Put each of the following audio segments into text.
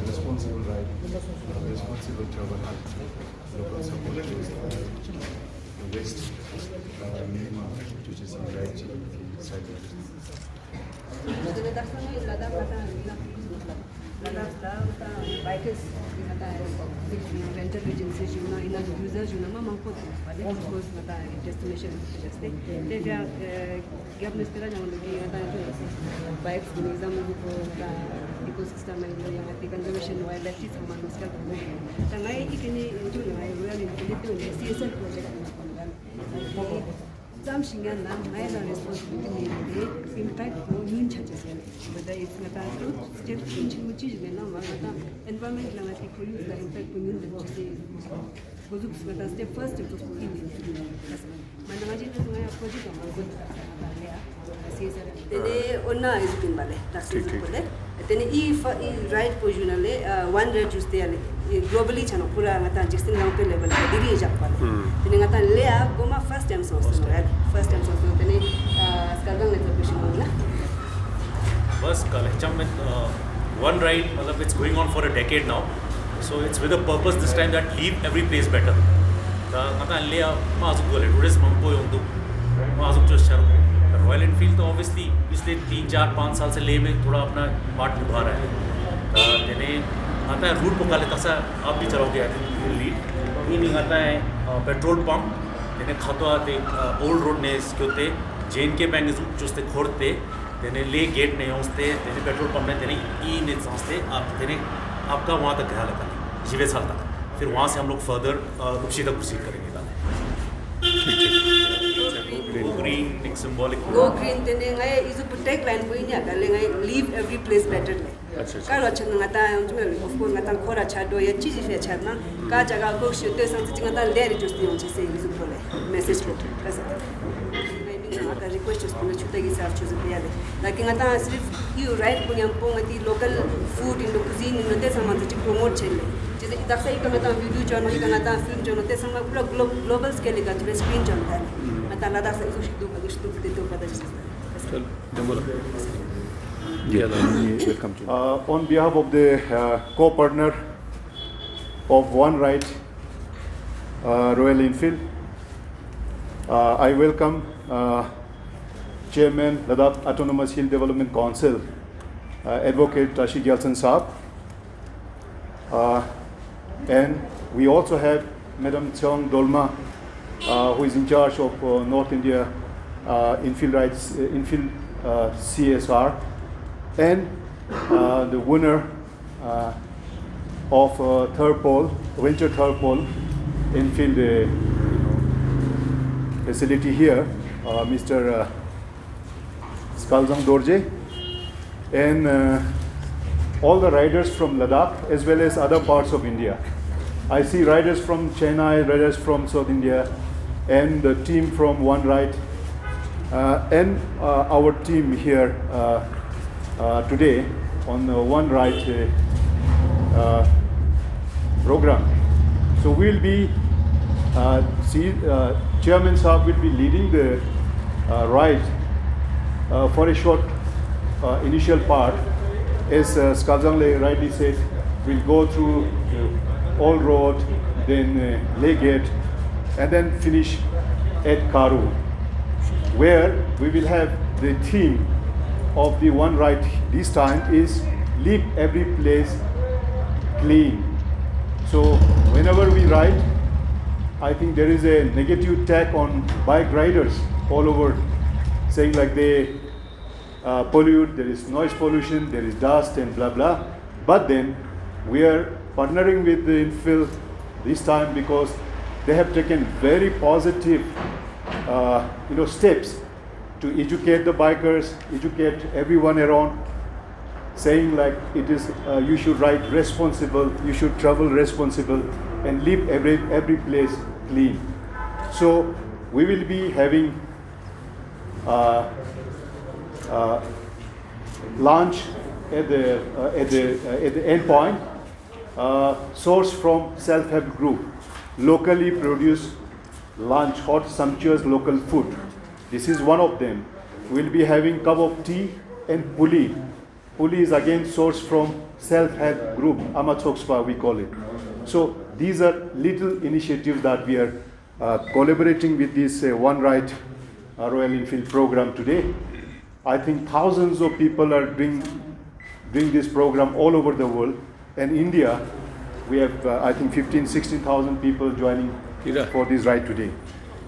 Responsible ride, responsible travel, local support to the waste minimum, which is right side. Bikers rental agencies users destination bikes ecosystem and conservation wildlife CSL project responsibility impact whether it's environment impact step first right one red juice globally channel pura ngata jixin ngam pe level diri japal tene ngata lea goma first time source tene skalgang le professional na bus kalacham with one ride matlab it's going on for a decade now, so it's with a purpose this time that leave every place better ta ngata lea mazuk gole tourism mampo yondu mazuk jo shar royal Enfield तो obviously पिछले 3-4-5 साल से ले में थोड़ा अपना part निभा रहा है यानी आता है रूट पका लेता सा आप भी चलाओगे दिल्ली इन आता है पेट्रोल पंप यानी खातो आते ओल्ड रोड ने इसके होते जेन के बैंक चुस्ते खोड़ते यानी ले गेट नहीं होते यानी पेट्रोल पंप ने यानी ई ने समझते आप यानी आपका वहाँ तक ख्याल रखा है जीवे साल तक फिर वहाँ से हम लोग फर्दर रुपसी तक प्रोसीड करेंगे Go green, symbolic. Go green, then I is to protect land. Leave every place better. Karo changata, of course, Natan Kora Chado, a cheesy fair chadna, Kajaga, go shoot something that there just the only say is a message. The request is to take his after the like in a you write Punyam at the local food in the cuisine in the Tessamant to promote Chile. That's why you can video journal, you can film journal, Tessama global scale to screen journal. On behalf of the co-partner of One Ride, Royal Enfield, I welcome Chairman Ladakh Autonomous Hill Development Council, Advocate Tashi Gyaltsen Saab, and we also have Madam Chong Dolma, who is in charge of North India Infield Rights, Infield CSR, and the winner of third pole, venture third pole Infield facility here, Mr. Skalzang Dorje, and all the riders from Ladakh as well as other parts of India. I see riders from Chennai, riders from South India, and the team from One Ride, and our team here today on the One Ride program. So we'll be, Chairman Saab will be leading the ride for a short initial part. As Skalzang rightly said, we'll go through Old Road, then Leh Gate, and then finish at Karu, where we will have the theme of the One Ride this time is leave every place clean. So whenever we ride, I think there is a negative tag on bike riders all over, saying like they pollute, there is noise pollution, there is dust and blah blah. But then we are partnering with the Infield this time because they have taken very positive steps to educate the bikers, educate everyone around, saying like it is you should ride responsible, you should travel responsible, and leave every place clean. So we will be having lunch at the end point, sourced from self-help group, locally produced lunch, hot sumptuous local food. This is one of them. We'll be having cup of tea and puli. Puli is again sourced from self-help group, Amachokspa we call it. So these are little initiatives that we are collaborating with this One Ride Royal Enfield program today. I think thousands of people are doing this program all over the world. And India, we have I think 16,000 people joining for this ride today.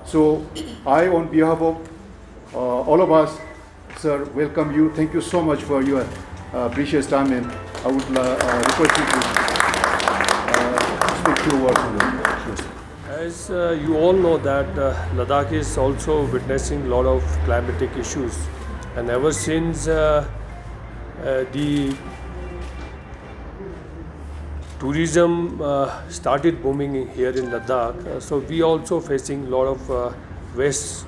So I, on behalf of all of us, sir, welcome you. Thank you so much for your precious time, and I would request you to speak 2 words on this. As you all know that Ladakh is also witnessing a lot of climatic issues, and ever since the tourism started booming here in Ladakh, so we also facing a lot of waste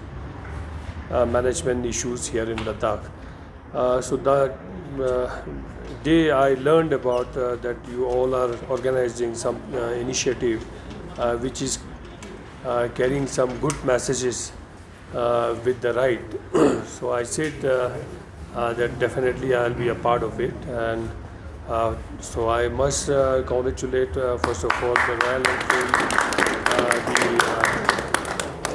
management issues here in Ladakh. So the day I learned about that you all are organizing some initiative which is carrying some good messages with the ride. So I said that definitely I'll be a part of it, and so I must congratulate first of all the Royal Enfield,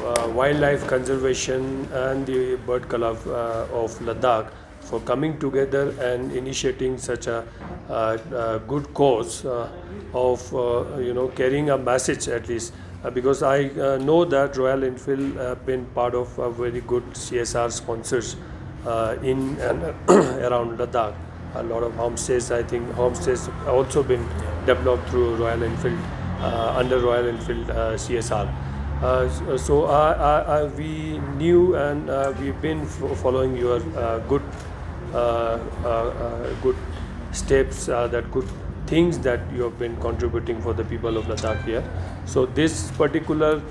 the Wildlife Conservation and the Bird Club of Ladakh for coming together and initiating such a good cause of carrying a message at least. Because I know that Royal Enfield have been part of very good CSR sponsors in and around Ladakh. A lot of homestays, I think homestays also been developed through Royal Enfield, under Royal Enfield CSR. So we knew and we've been following your good steps, that good things that you have been contributing for the people of Ladakh here. So this particular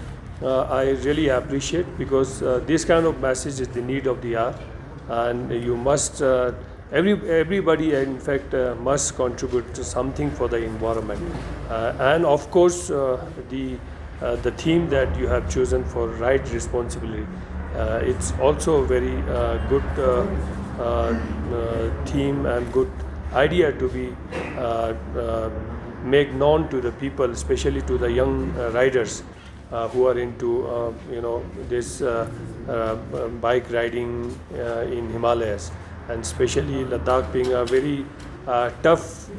I really appreciate, because this kind of message is the need of the hour, and you must everybody in fact must contribute to something for the environment, and of course the theme that you have chosen for ride responsibly, it's also a very good theme and good idea to be make known to the people, especially to the young riders who are into this bike riding in Himalayas, and especially Ladakh being a very tough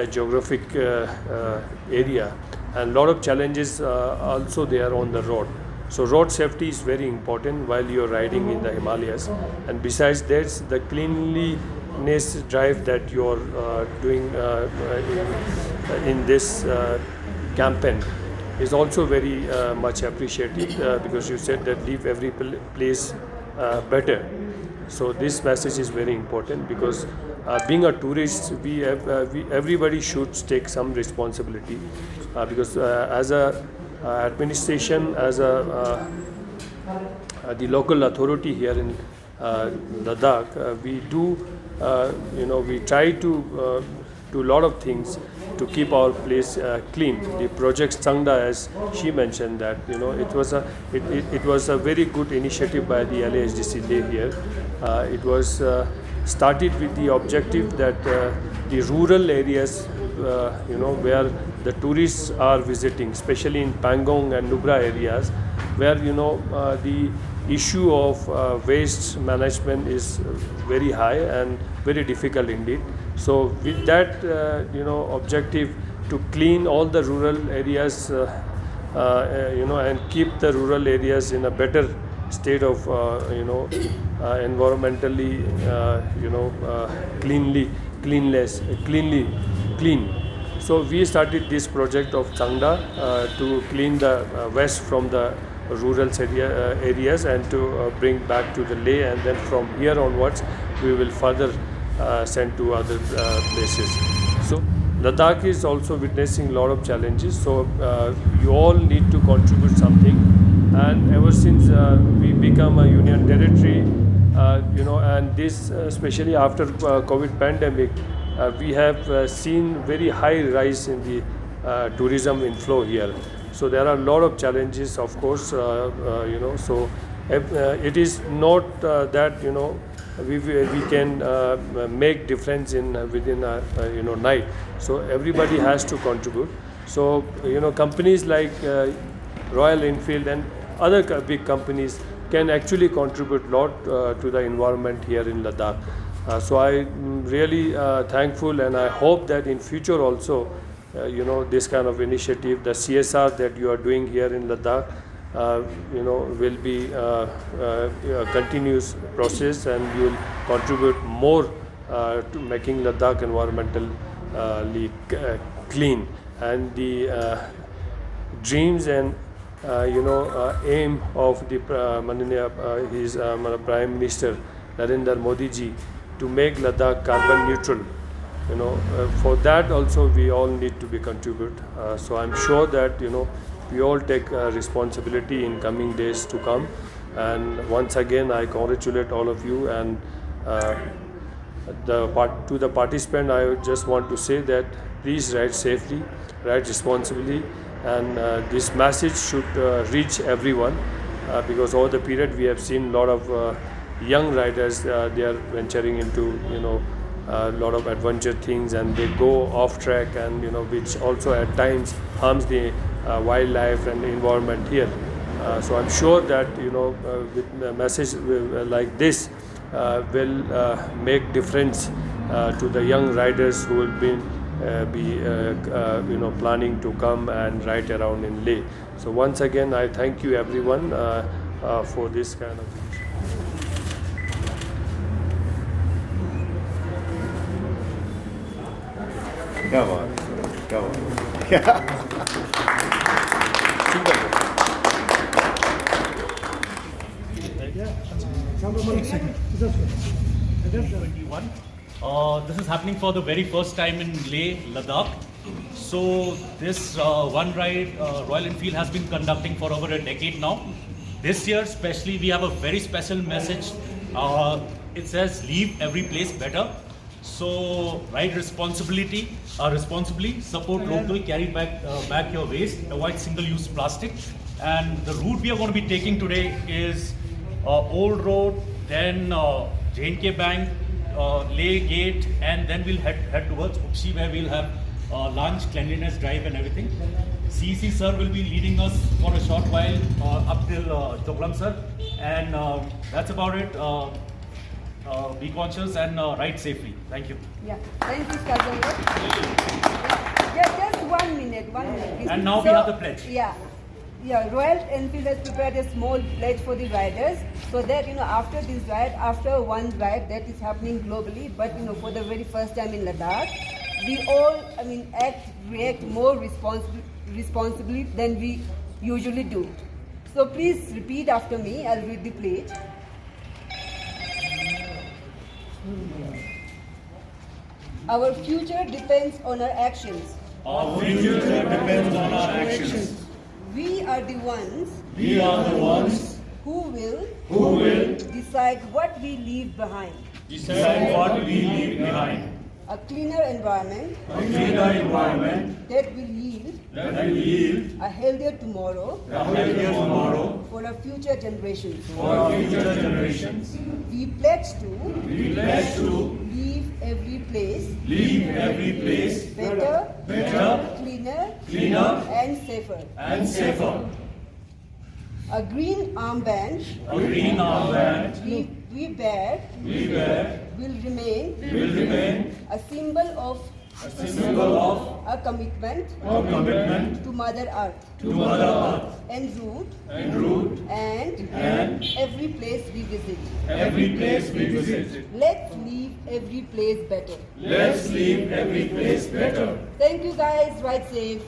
geographic area, and a lot of challenges also there on the road. So road safety is very important while you are riding in the Himalayas, and besides that, the cleanliness drive that you are doing in this campaign is also very much appreciated, because you said that leave every place better. So this message is very important, because being a tourist, everybody should take some responsibility, because as a administration, as a the local authority here in Ladakh, we do we try to do a lot of things to keep our place clean. The project Tsangda, as she mentioned, that it was a very good initiative by the LASDC Day here. It was started with the objective that the rural areas, where the tourists are visiting, especially in Pangong and Nubra areas, where the issue of waste management is very high and very difficult indeed. So with that objective to clean all the rural areas, and keep the rural areas in a better state of environmentally clean. So we started this project of Tsangda to clean the waste from the rural areas and to bring back to the Leh, and then from here onwards we will further send to other places. So Ladakh is also witnessing a lot of challenges, so you all need to contribute something. And ever since we become a union territory, and this especially after COVID pandemic, we have seen very high rise in the tourism inflow here. So there are a lot of challenges, of course, so it is not that we can make difference in within a night. So everybody has to contribute. So companies like Royal Enfield and other big companies can actually contribute a lot to the environment here in Ladakh. So I'm really thankful, and I hope that in future also this kind of initiative, the CSR that you are doing here in Ladakh, will be a continuous process, and you will contribute more to making Ladakh environmentally clean. And the dreams and aim of the his Prime Minister Narendra Modi ji to make Ladakh carbon neutral. For that also we all need to be contribute. So I'm sure that we all take responsibility in coming days to come. And once again I congratulate all of you, and to the participant I just want to say that please ride safely, ride responsibly, and this message should reach everyone, because over the period we have seen a lot of young riders, they are venturing into a lot of adventure things, and they go off track, and which also at times harms the wildlife and the environment here. So I'm sure that with a message like this will make difference to the young riders who will be planning to come and ride around in Leh. So once again I thank you everyone for this kind of thing. क्या बात This is happening for the very first time in Leh, Ladakh. So this one ride Royal Enfield has been conducting for over a decade now. This year especially we have a very special message. It says leave every place better. So ride responsibly, support local, carry back your waste, avoid single-use plastic. And the route we are going to be taking today is Old Road, then J&K Bank, Leh Gate, and then we'll head towards Ukshi, where we'll have lunch, cleanliness drive and everything. CEC sir will be leading us for a short while up till Choklam sir, and that's about it. Be conscious and ride safely. Thank you. Yeah, thank you, Skazanga. Yeah, just 1 minute, please. And now we have the pledge. Yeah, Royal Enfield has prepared a small pledge for the riders, so that after this ride, after one ride that is happening globally, but for the very first time in Ladakh, we all react more responsibly than we usually do. So please repeat after me. I'll read the pledge. Our future depends on our actions. Our future depends on our actions. We are the ones who will decide what we leave behind. A cleaner environment that will yield a healthier tomorrow for our future generations. We pledge to leave every place better, cleaner and safer. A green armband we bear will remain a symbol of a commitment to Mother Earth and root and every place we visit. Let's leave every place better. Thank you guys. Ride safe.